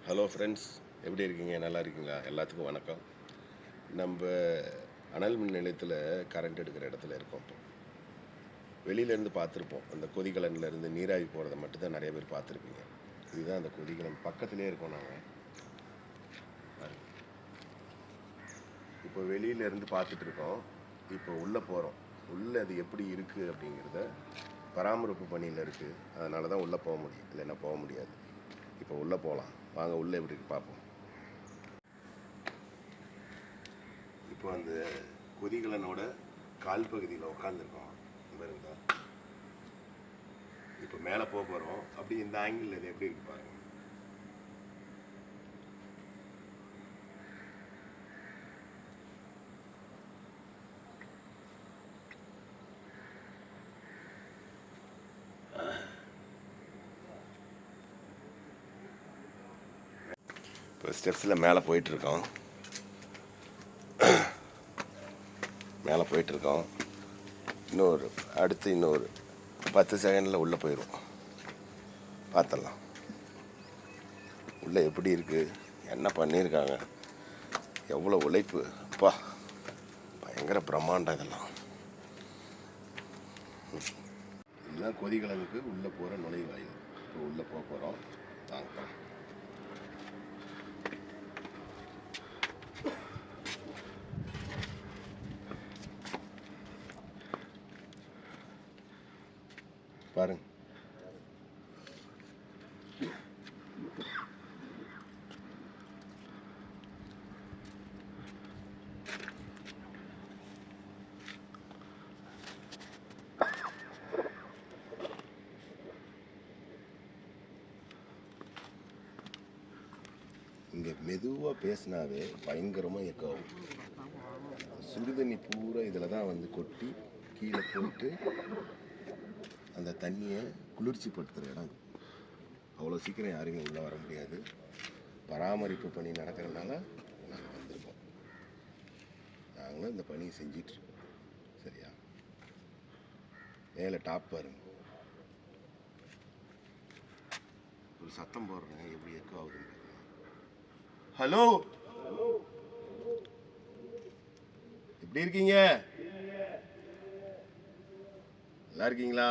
Hello friends, எப்படி இருக்கீங்க? நல்லா இருக்கீங்களா? எல்லாத்துக்கும் வணக்கம். நம்ம அனல் மின் நிலையத்தில் கரண்ட் எடுக்கிற இடத்துல இருக்கோம். இப்போ வெளியிலேருந்து பார்த்துருப்போம். அந்த கொதிகலன்லேருந்து நீராவி போகிறத மட்டும்தான் நிறைய பேர் பார்த்துருப்பீங்க. இதுதான் அந்த கொதிகலன், பக்கத்துலேயே இருக்கோம் நாங்கள். இப்போ வெளியிலேருந்து பார்த்துட்டு இருக்கோம். இப்போ உள்ளே போகிறோம். உள்ளே அது எப்படி இருக்குது அப்படிங்கிறத பராமரிப்பு பணியில் இருக்குது. அதனால தான் உள்ளே போக முடியும், இல்லைன்னா போக முடியாது. இப்போ உள்ளே போகலாம் வாங்க. உள்ளே எப்படி இருக்கு பார்ப்போம். இப்போ அந்த கொதிகலனோட கால் பகுதியில் உட்காந்துருக்கோம். பாருங்க, இப்போ மேலே போக போகிறோம். அப்படி இந்த ஆங்கிள் இது எப்படி இருக்கு பாருங்க. இப்போ ஸ்டெப்ஸில் மேலே போயிட்டுருக்கோம். இன்னொரு 10 செகண்டில் உள்ளே போயிடும். பார்த்துடலாம் உள்ளே எப்படி இருக்குது, என்ன பண்ணியிருக்காங்க, எவ்வளோ உழைப்பு. அப்பா, பயங்கர பிரம்மாண்டம் இதெல்லாம். இதுதான் கொதிகலனுக்கு உள்ளே போகிற நுழைவாயில். இப்போ உள்ளே போக போகிறோம். வாங்க. பாருங்க, இங்கே மெதுவாக பேசினாவே பயங்கரமாக எக்கோ ஆகும். சுடுதண்ணி பூரா இதில் தான் வந்து கொட்டி கீழே போயிட்டு அந்த தண்ணியை குளிர்ச்சிப்படுத்துகிற இடம். அவ்வளோ சீக்கிரம் யாருமே உள்ளே வர முடியாது. பராமரிப்பு பணி நடக்கிறதுனால நாங்கள் வந்திருக்கோம். நாங்களும் இந்த பணியை செஞ்சிட்ருக்கோம். சரியா? மேலே டாப் பாருங்க, ஒரு சத்தம் போடுறேன், எப்படி எக்கோ ஆகுதுன்னு பாருங்க. ஹலோ, எப்படி இருக்கீங்க? நல்லா இருக்கீங்களா?